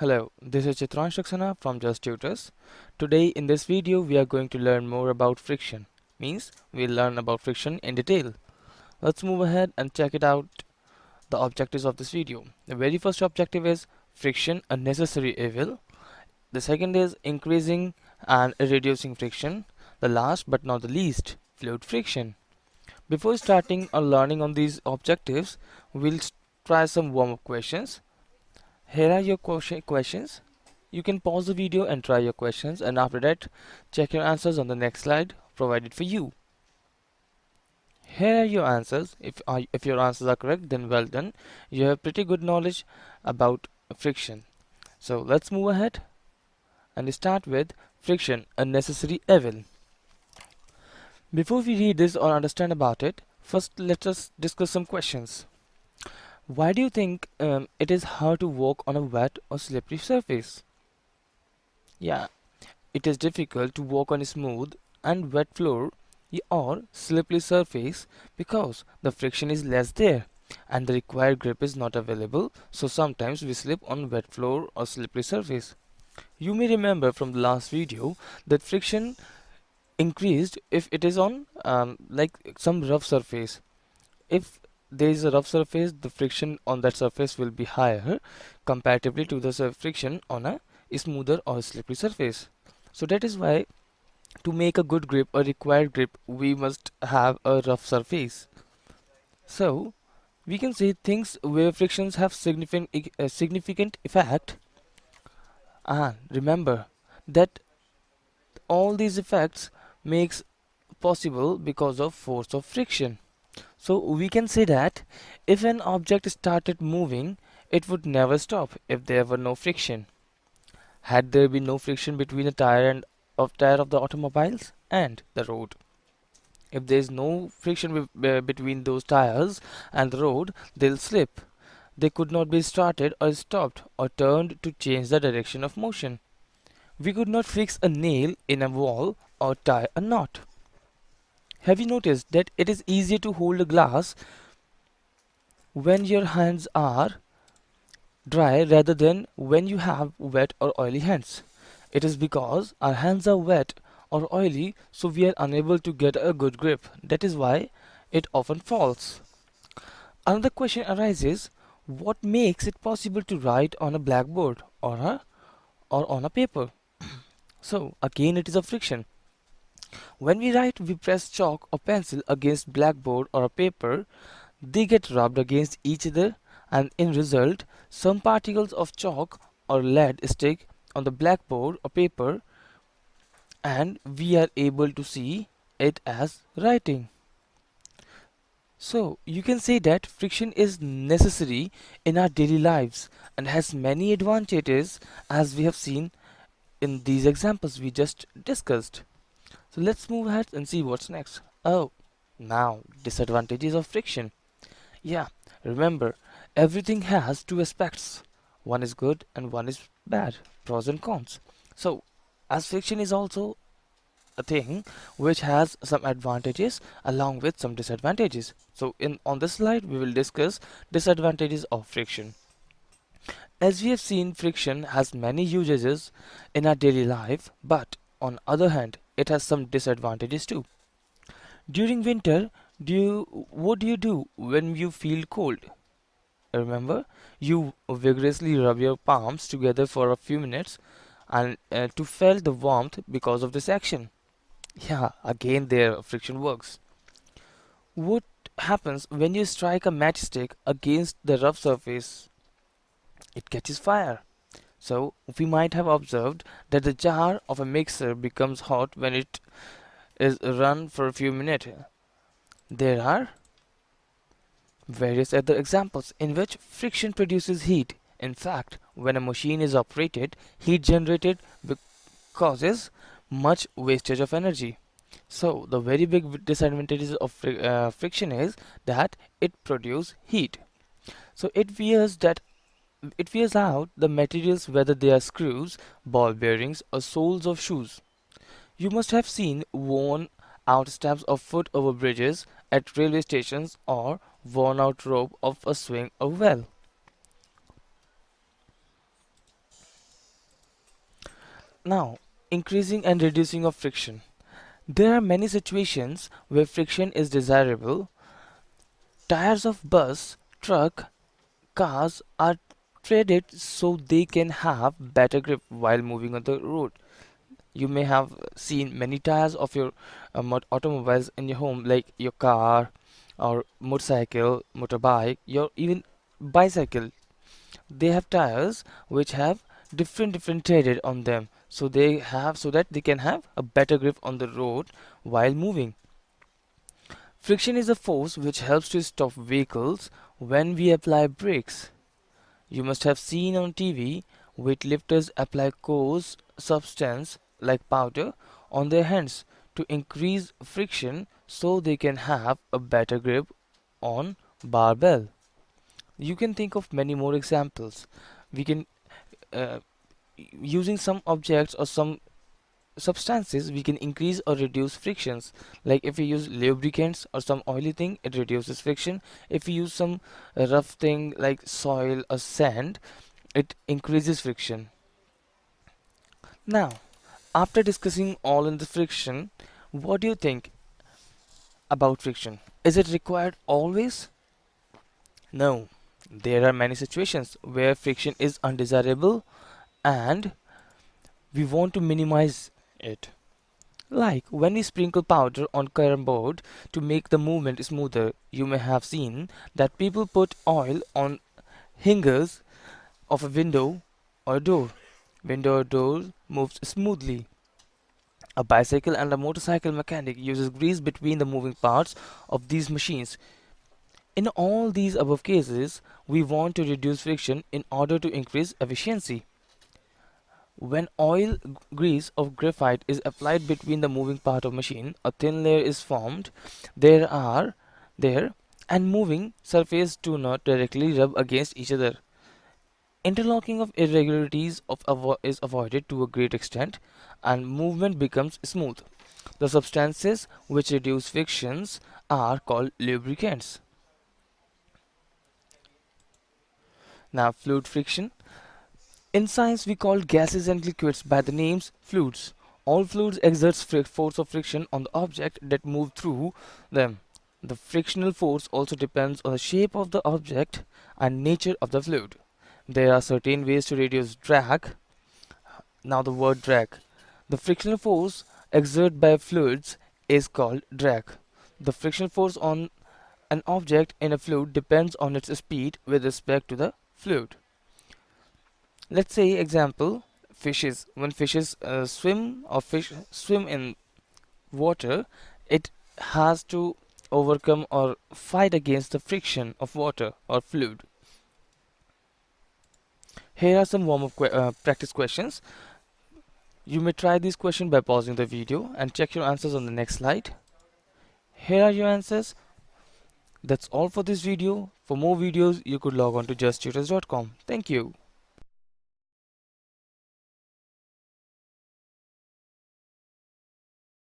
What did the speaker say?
Hello, this is Chitran Shaksana from Just Tutors. Today in this video we are going to learn more about friction. Means we'll learn about friction in detail. Let's move ahead and check it out the objectives of this video. The very first objective is friction a necessary evil. The second is increasing and reducing friction. The last but not the least, fluid friction. Before starting or learning on these objectives, we'll try some warm-up questions. Here are your questions. You can pause the video and try your questions, and after that check your answers on the next slide provided for you. Here are your answers. If your answers are correct, then well done. You have pretty good knowledge about friction. So let's move ahead and start with friction, a necessary evil. Before we read this or understand about it, first let us discuss some questions. Why do you think it is hard to walk on a wet or slippery surface? Yeah, it is difficult to walk on a smooth and wet floor or slippery surface because the friction is less there and the required grip is not available, so sometimes we slip on wet floor or slippery surface. You may remember from the last video that friction increased if it is on like some rough surface. If there is a rough surface, the friction on that surface will be higher comparatively to the friction on a smoother or slippery surface. So that is why to make a good grip, a required grip, we must have a rough surface. So we can say things where frictions have significant effect, and remember that all these effects makes possible because of force of friction. So we can say that if an object started moving, it would never stop if there were no friction. Had there been no friction between the tire of the automobiles and the road, if there is no friction between those tires and the road, they'll slip. They could not be started or stopped or turned to change the direction of motion. We could not fix a nail in a wall or tie a knot. Have you noticed that it is easier to hold a glass when your hands are dry rather than when you have wet or oily hands? It is because our hands are wet or oily, so we are unable to get a good grip. That is why it often falls. Another question arises: what makes it possible to write on a blackboard or on a paper? So again, it is a friction. When we write, we press chalk or pencil against blackboard or a paper. They get rubbed against each other, and in result, some particles of chalk or lead stick on the blackboard or paper, and we are able to see it as writing. So you can say that friction is necessary in our daily lives and has many advantages, as we have seen in these examples we just discussed. So let's move ahead and see what's next. Oh, now disadvantages of friction. Yeah, remember, everything has two aspects. One is good and one is bad, pros and cons. So as friction is also a thing which has some advantages along with some disadvantages. So in on this slide we will discuss disadvantages of friction. As we have seen, friction has many usages in our daily life, but on other hand it has some disadvantages too. During winter, what do you do when you feel cold? Remember, you vigorously rub your palms together for a few minutes and to feel the warmth because of this action. Yeah, again there friction works. What happens when you strike a matchstick against the rough surface? It catches fire. So we might have observed that the jar of a mixer becomes hot when it is run for a few minutes. There are various other examples in which friction produces heat. In fact, when a machine is operated, heat generated causes much wastage of energy. So the very big disadvantages of friction is that it produces heat. So it wears out the materials, whether they are screws, ball bearings, or soles of shoes. You must have seen worn out stabs of foot over bridges at railway stations or worn out rope of a swing or well. Now, increasing and reducing of friction. There are many situations where friction is desirable. Tires of bus, truck, cars are treated so they can have better grip while moving on the road. You may have seen many tires of your automobiles in your home, like your car or motorcycle, motorbike, your even bicycle. They have tires which have different threaded on them, so that they can have a better grip on the road while moving. Friction is a force which helps to stop vehicles when we apply brakes. You must have seen on TV weightlifters apply coarse substance like powder on their hands to increase friction so they can have a better grip on barbell. You can think of many more examples. We can uh, using some objects or some substances we can increase or reduce frictions, like if we use lubricants or some oily thing, it reduces friction. If we use some rough thing like soil or sand, it increases friction. Now, after discussing all in the friction, what do you think about friction? Is it required always? No. There are many situations where friction is undesirable and we want to minimize it. Like when we sprinkle powder on carom board to make the movement smoother, you may have seen that people put oil on hingers of a window or door. Window or door moves smoothly. A bicycle and a motorcycle mechanic uses grease between the moving parts of these machines. In all these above cases, we want to reduce friction in order to increase efficiency. When oil grease of graphite is applied between the moving part of machine, a thin layer is formed. There are there and moving surface do not directly rub against each other. Interlocking of irregularities is avoided to a great extent, and movement becomes smooth. The substances which reduce frictions are called lubricants. Now, fluid friction. In science, we call gases and liquids by the names fluids. All fluids exert force of friction on the object that move through them. The frictional force also depends on the shape of the object and nature of the fluid. There are certain ways to reduce drag. Now, the word drag. The frictional force exerted by fluids is called drag. The frictional force on an object in a fluid depends on its speed with respect to the fluid. Let's say example fishes. When fishes swim or fish swim in water, it has to overcome or fight against the friction of water or fluid. Here are some warm-up practice questions. You may try these questions by pausing the video and check your answers on the next slide. Here are your answers. That's all for this video. For more videos, you could log on to justtutors.com. Thank you.